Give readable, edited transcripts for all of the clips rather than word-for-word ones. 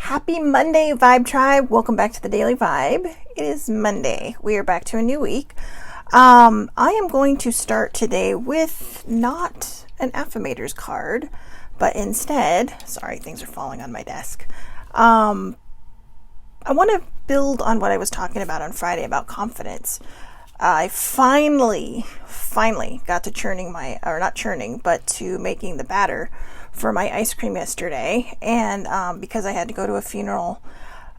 Happy Monday, Vibe Tribe. Welcome back to the Daily Vibe. It is Monday. We are back to a new week. I am going to start today with not an affirmators card, but instead, sorry, things are falling on my desk. I want to build on what I was talking about on Friday about confidence. I finally got to to making the batter for my ice cream yesterday, and because I had to go to a funeral,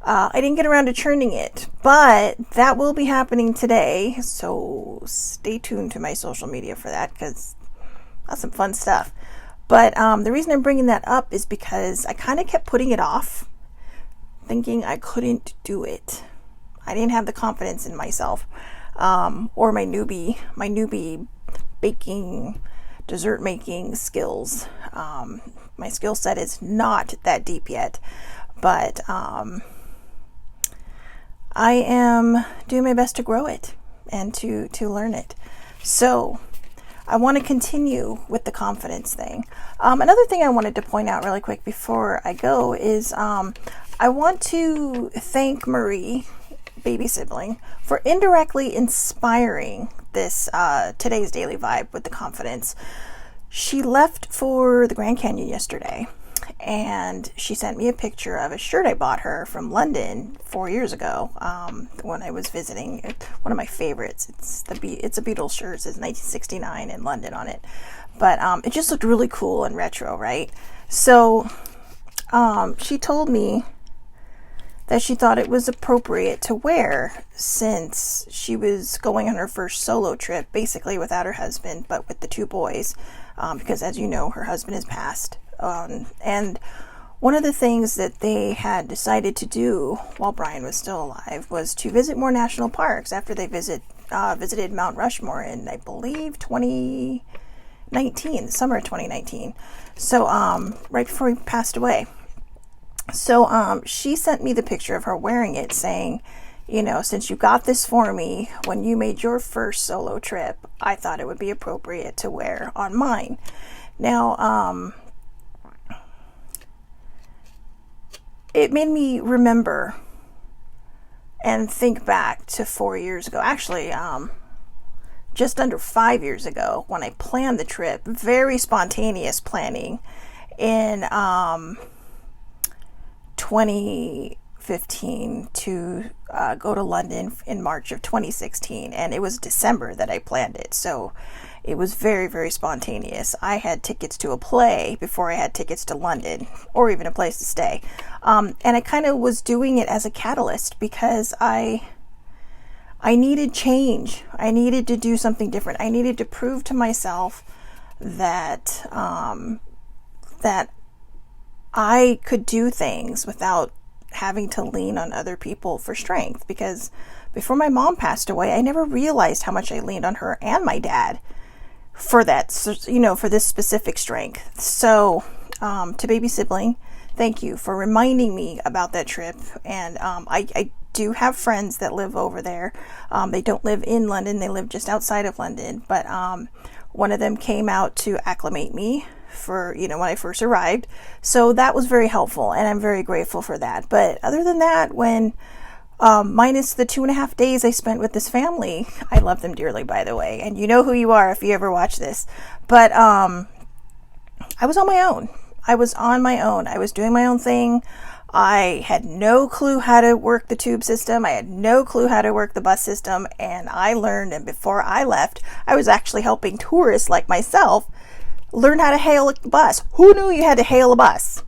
I didn't get around to churning it, but that will be happening today, so stay tuned to my social media for that, because that's some fun stuff. But the reason I'm bringing that up is because I kind of kept putting it off, thinking I couldn't do it. I didn't have the confidence in myself, or my newbie baking, dessert making skills. My skill set is not that deep yet, but I am doing my best to grow it and to learn it. So I want to continue with the confidence thing. Another thing I wanted to point out really quick before I go is I want to thank Marie, baby sibling, for indirectly inspiring this today's daily vibe with the confidence. She left for the Grand Canyon yesterday, and she sent me a picture of a shirt I bought her from London 4 years ago when I was visiting. One of my favorites. It's a Beatles shirt. It says 1969 in London on it, but it just looked really cool and retro, right? So she told me that she thought it was appropriate to wear since she was going on her first solo trip, basically without her husband, but with the two boys, because as you know, her husband has passed. And one of the things that they had decided to do while Brian was still alive was to visit more national parks after they visited Mount Rushmore in, I believe, 2019, summer of 2019. So right before he passed away. So she sent me the picture of her wearing it, saying, you know, since you got this for me when you made your first solo trip, I thought it would be appropriate to wear on mine. Now, it made me remember and think back to 4 years ago. Actually, just under 5 years ago when I planned the trip, very spontaneous planning in 2015 to go to London in March of 2016, and it was December that I planned it, so it was very, very spontaneous. I had tickets to a play before I had tickets to London, or even a place to stay, and I kind of was doing it as a catalyst because I needed change. I needed to do something different. I needed to prove to myself that that I could do things without having to lean on other people for strength, because before my mom passed away, I never realized how much I leaned on her and my dad for that, you know, for this specific strength. So, to baby sibling, thank you for reminding me about that trip. And I do have friends that live over there. They don't live in London, they live just outside of London, but one of them came out to acclimate me for, you know, when I first arrived. So that was very helpful, and I'm very grateful for that. But other than that, when minus the 2.5 days I spent with this family, I love them dearly, by the way, and you know who you are if you ever watch this, but I was on my own. I was doing my own thing. I had no clue how to work the tube system. I had no clue how to work the bus system, and I learned, and before I left, I was actually helping tourists like myself learn how to hail a bus. Who knew you had to hail a bus?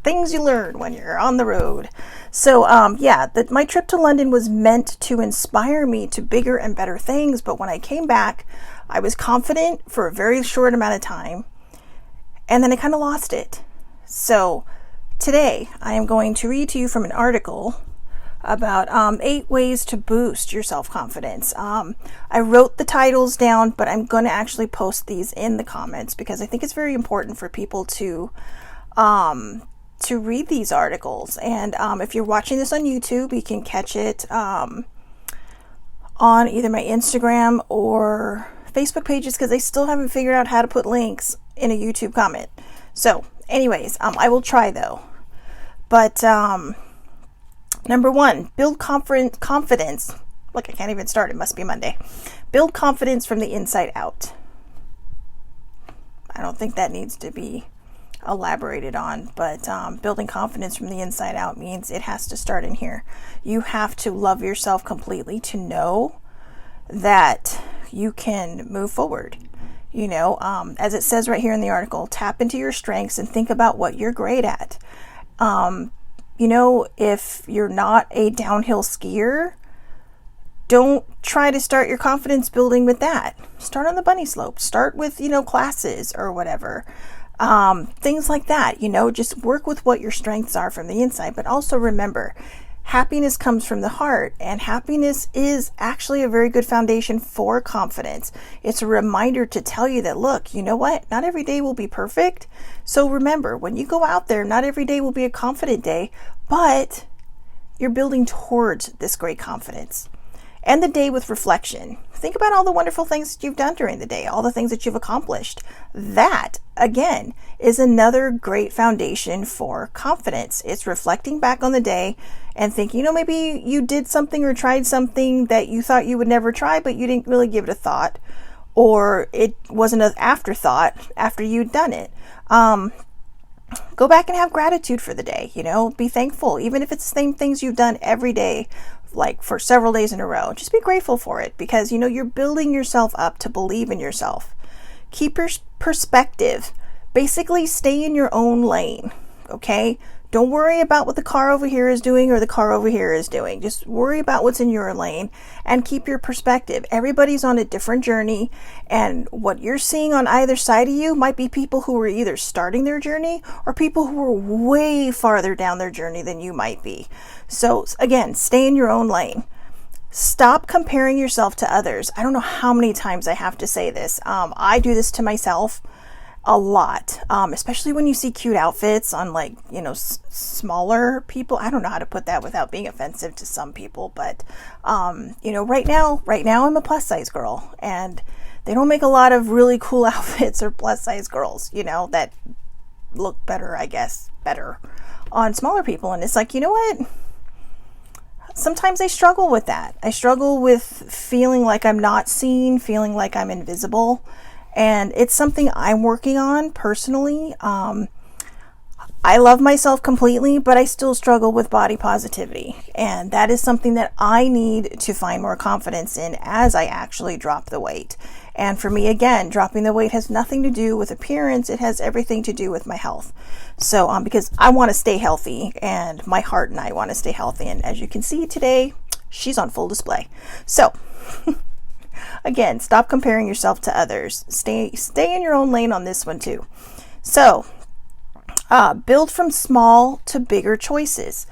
Things you learn when you're on the road. So, my trip to London was meant to inspire me to bigger and better things. But when I came back, I was confident for a very short amount of time, and then I kind of lost it. So today, I am going to read to you from an article about 8 ways to boost your self-confidence. I wrote the titles down, but I'm going to actually post these in the comments because I think it's very important for people to read these articles. And if you're watching this on YouTube, you can catch it on either my Instagram or Facebook pages, because I still haven't figured out how to put links in a YouTube comment. So anyways, I will try though. But number one, build confidence. Look, I can't even start. It must be Monday. Build confidence from the inside out. I don't think that needs to be elaborated on, but building confidence from the inside out means it has to start in here. You have to love yourself completely to know that you can move forward. You know, as it says right here in the article, tap into your strengths and think about what you're great at. You know, if you're not a downhill skier, don't try to start your confidence building with that. Start on the bunny slope. Start with, classes or whatever. Things like that, just work with what your strengths are from the inside. But also remember, happiness comes from the heart, and happiness is actually a very good foundation for confidence. It's a reminder to tell you that, look, you know what? Not every day will be perfect. So remember, when you go out there, not every day will be a confident day, but you're building towards this great confidence. End the day with reflection. Think about all the wonderful things that you've done during the day, all the things that you've accomplished. That, again, is another great foundation for confidence. It's reflecting back on the day and thinking, maybe you did something or tried something that you thought you would never try, but you didn't really give it a thought, or it wasn't an afterthought after you'd done it. Go back and have gratitude for the day, be thankful, even if it's the same things you've done every day, like for several days in a row. Just be grateful for it, because you're building yourself up to believe in yourself. Keep your perspective. Basically, stay in your own lane. Okay? Don't worry about what the car over here is doing or the car over here is doing. Just worry about what's in your lane and keep your perspective. Everybody's on a different journey, and what you're seeing on either side of you might be people who are either starting their journey or people who are way farther down their journey than you might be. So again, stay in your own lane. Stop comparing yourself to others. I don't know how many times I have to say this. I do this to myself a lot, especially when you see cute outfits on smaller people. I don't know how to put that without being offensive to some people, but right now I'm a plus size girl, and they don't make a lot of really cool outfits or plus size girls, that look better on smaller people. And it's like, you know what? Sometimes I struggle with that. I struggle with feeling like I'm not seen, feeling like I'm invisible. And it's something I'm working on personally. I love myself completely, but I still struggle with body positivity. And that is something that I need to find more confidence in as I actually drop the weight. And for me, again, dropping the weight has nothing to do with appearance. It has everything to do with my health. So, because I want to stay healthy, and my heart and I want to stay healthy. And as you can see today, she's on full display. So, again, stop comparing yourself to others. Stay in your own lane on this one too. So, build from small to bigger choices.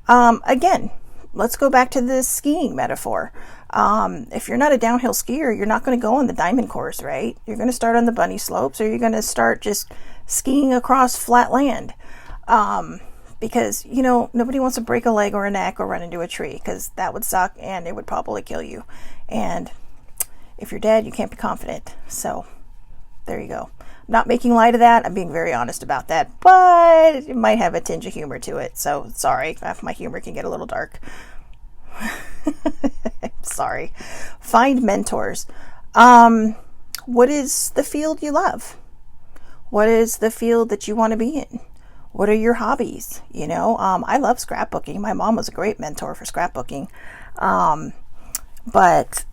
Again, let's go back to the skiing metaphor. If you're not a downhill skier, you're not going to go on the diamond course, right? You're going to start on the bunny slopes, or you're going to start just skiing across flat land. Because, nobody wants to break a leg or a neck or run into a tree, because that would suck and it would probably kill you. And if you're dead, you can't be confident. So there you go. I'm not making light of that. I'm being very honest about that, but it might have a tinge of humor to it. So sorry if my humor can get a little dark. Sorry. Find mentors. What is the field you love? What is the field that you want to be in? What are your hobbies? I love scrapbooking. My mom was a great mentor for scrapbooking. But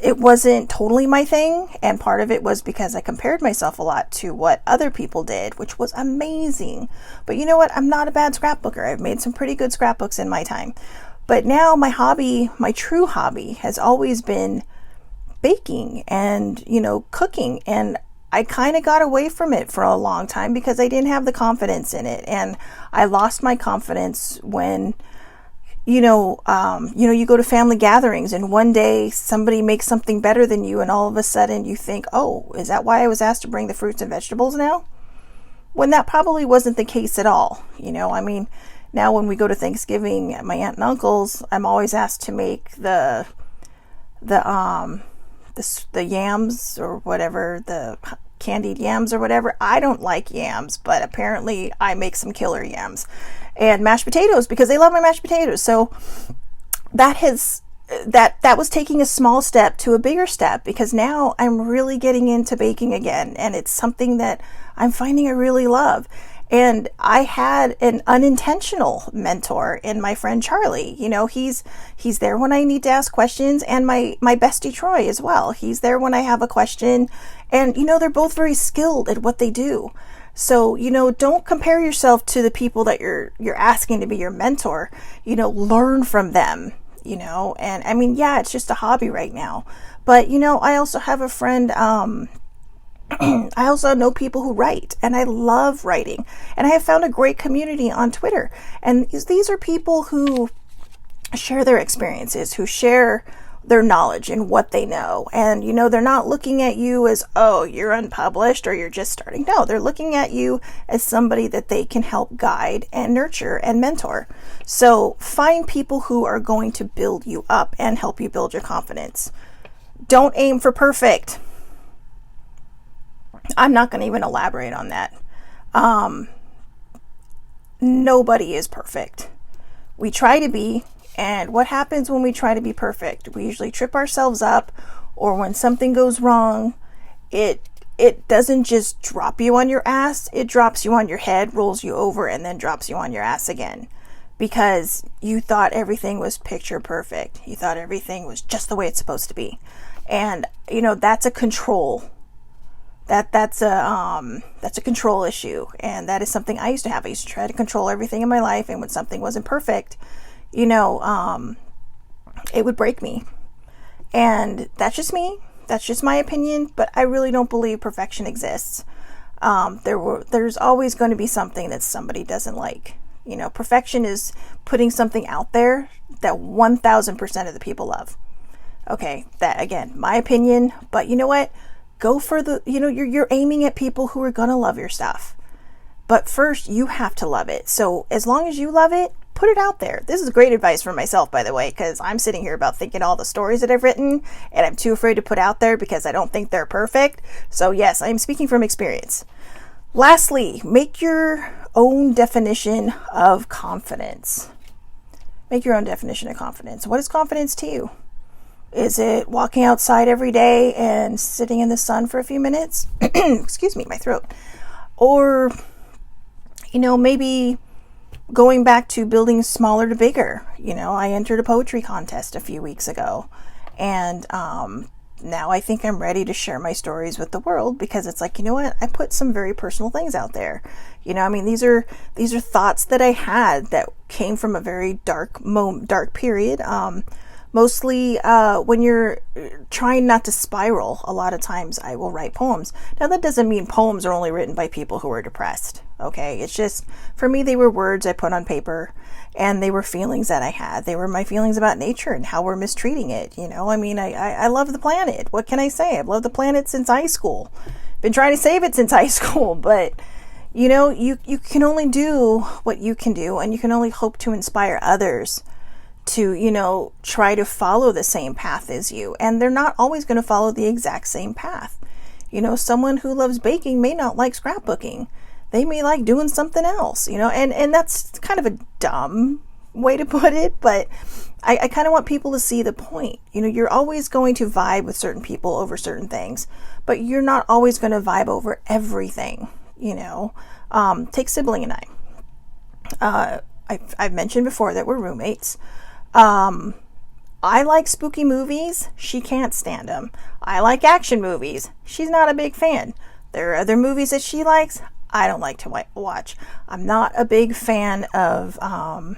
it wasn't totally my thing, and part of it was because I compared myself a lot to what other people did, which was amazing. But you know what? I'm not a bad scrapbooker. I've made some pretty good scrapbooks in my time. But now my hobby, my true hobby, has always been baking and, cooking. And I kind of got away from it for a long time because I didn't have the confidence in it. And I lost my confidence when you go to family gatherings and one day somebody makes something better than you, and all of a sudden you think, oh, is that why I was asked to bring the fruits and vegetables now? When that probably wasn't the case at all. Now when we go to Thanksgiving at my aunt and uncle's, I'm always asked to make the yams or whatever, the candied yams or whatever. I don't like yams, but apparently I make some killer yams. And mashed potatoes, because they love my mashed potatoes. So that was taking a small step to a bigger step, because now I'm really getting into baking again, and it's something that I'm finding I really love. And I had an unintentional mentor in my friend Charlie. You know, he's there when I need to ask questions, and my bestie Troy as well. He's there when I have a question, and you know, they're both very skilled at what they do. So, you know, don't compare yourself to the people that you're asking to be your mentor. You know, learn from them, you know. And I mean, yeah, it's just a hobby right now. But, you know, I also have a friend, I also know people who write, and I love writing. And I have found a great community on Twitter. And these are people who share their experiences, who share their knowledge and what they know. And, you know, they're not looking at you as, oh, you're unpublished or you're just starting. No, they're looking at you as somebody that they can help guide and nurture and mentor. So find people who are going to build you up and help you build your confidence. Don't aim for perfect. I'm not going to even elaborate on that. Nobody is perfect. We try to be, and what happens when we try to be perfect? We usually trip ourselves up, or when something goes wrong, it doesn't just drop you on your ass, it drops you on your head, rolls you over, and then drops you on your ass again. Because you thought everything was picture perfect. You thought everything was just the way it's supposed to be. And, you know, that's a control. That's a control issue, and that is something I used to have. I used to try to control everything in my life, and when something wasn't perfect, you know, it would break me. And that's just me. That's just my opinion, but I really don't believe perfection exists. There's always going to be something that somebody doesn't like. You know, perfection is putting something out there that 1,000% of the people love. Okay, that, again, my opinion, but you know what? Go for the, you know, you're aiming at people who are going to love your stuff. But first, you have to love it. So as long as you love it, put it out there. This is great advice for myself, by the way, because I'm sitting here about thinking all the stories that I've written, and I'm too afraid to put out there because I don't think they're perfect. So yes, I'm speaking from experience. Lastly, make your own definition of confidence. Make your own definition of confidence. What is confidence to you? Is it walking outside every day and sitting in the sun for a few minutes? Excuse me, my throat. Or, you know, maybe going back to building smaller to bigger. You know, I entered a poetry contest a few weeks ago, and now I think I'm ready to share my stories with the world, because it's like, you know what? I put some very personal things out there. You know, I mean, these are thoughts that I had that came from a very dark period. Mostly when you're trying not to spiral, a lot of times I will write poems. Now, that doesn't mean poems are only written by people who are depressed, okay? It's just, for me, they were words I put on paper, and they were feelings that I had. They were my feelings about nature and how we're mistreating it, you know? I mean, I love the planet. What can I say? I've loved the planet since high school. Been trying to save it since high school, but, you know, you can only do what you can do, and you can only hope to inspire others to, you know, try to follow the same path as you. And they're not always going to follow the exact same path. You know, someone who loves baking may not like scrapbooking. They may like doing something else, you know, and that's kind of a dumb way to put it, but I kind of want people to see the point. You know, you're always going to vibe with certain people over certain things, but you're not always going to vibe over everything, you know. Take Sibling and I. I've mentioned before that we're roommates. I like spooky movies. She can't stand them. I like action movies. She's not a big fan. There are other movies that she likes. I don't like to watch. I'm not a big fan of, I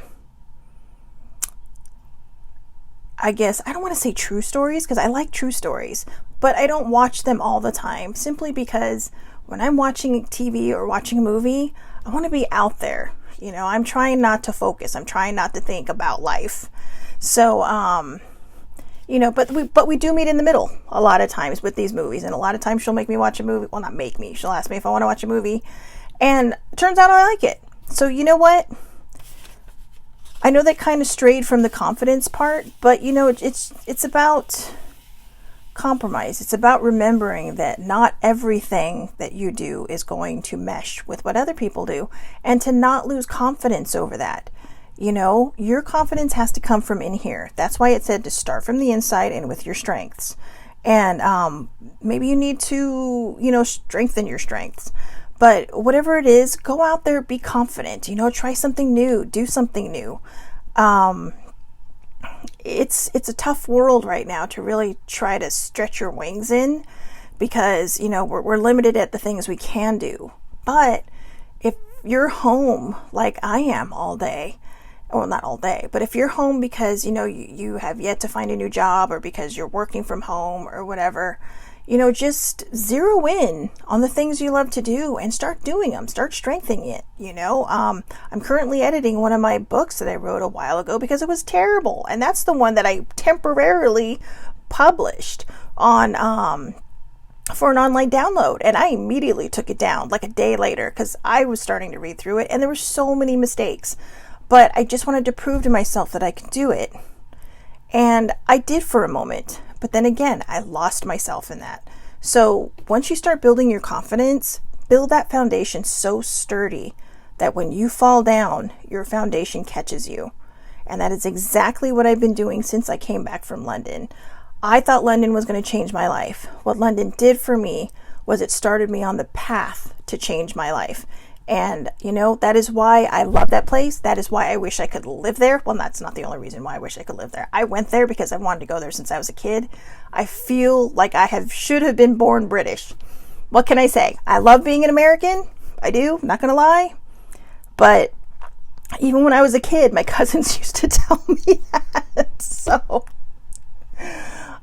guess, I don't want to say true stories, because I like true stories, but I don't watch them all the time, simply because when I'm watching TV or watching a movie, I want to be out there. You know, I'm trying not to focus. I'm trying not to think about life. So, you know, but we do meet in the middle a lot of times with these movies. And a lot of times she'll make me watch a movie. Well, not make me. She'll ask me if I want to watch a movie. And it turns out I like it. So, you know what? I know that kind of strayed from the confidence part, but, you know, it's about compromise. It's about remembering that not everything that you do is going to mesh with what other people do, and to not lose confidence over that. You know, your confidence has to come from in here. That's why it said to start from the inside and with your strengths. And maybe you need to, strengthen your strengths. But whatever it is, go out there, be confident, try something new, do something new. It's a tough world right now to really try to stretch your wings in, because, we're limited at the things we can do. But if you're home like I am all day, well, not all day, but if you're home because, you have yet to find a new job, or because you're working from home or whatever, just zero in on the things you love to do and start doing them, start strengthening it. I'm currently editing one of my books that I wrote a while ago because it was terrible. And that's the one that I temporarily published on, for an online download. And I immediately took it down like a day later because I was starting to read through it and there were so many mistakes. But I just wanted to prove to myself that I could do it. And I did for a moment. But then again, I lost myself in that. So once you start building your confidence, build that foundation so sturdy that when you fall down, your foundation catches you. And that is exactly what I've been doing since I came back from London. I thought London was going to change my life. What London did for me was it started me on the path to change my life. And, that is why I love that place. That is why I wish I could live there. Well, that's not the only reason why I wish I could live there. I went there because I wanted to go there since I was a kid. I feel like should have been born British. What can I say? I love being an American. I do, not going to lie. But even when I was a kid, my cousins used to tell me that. So,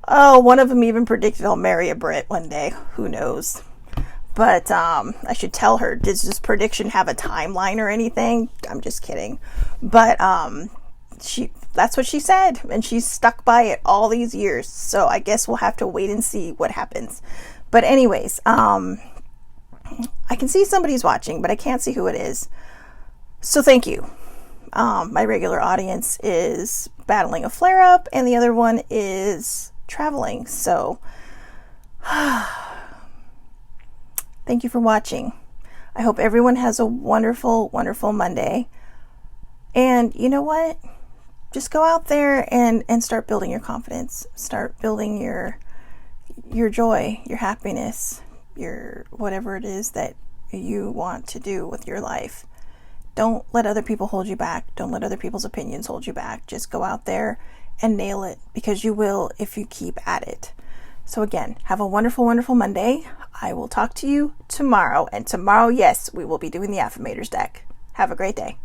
one of them even predicted I'll marry a Brit one day. Who knows? But I should tell her, does this prediction have a timeline or anything? I'm just kidding. But that's what she said, and she's stuck by it all these years. So I guess we'll have to wait and see what happens. But anyways, I can see somebody's watching, but I can't see who it is. So thank you. My regular audience is battling a flare-up, and the other one is traveling. So thank you for watching. I hope everyone has a wonderful, wonderful Monday. And you know what? Just go out there and start building your confidence. Start building your joy, your happiness, your whatever it is that you want to do with your life. Don't let other people hold you back. Don't let other people's opinions hold you back. Just go out there and nail it, because you will if you keep at it. So again, have a wonderful, wonderful Monday. I will talk to you tomorrow. And tomorrow, yes, we will be doing the Affirmators deck. Have a great day.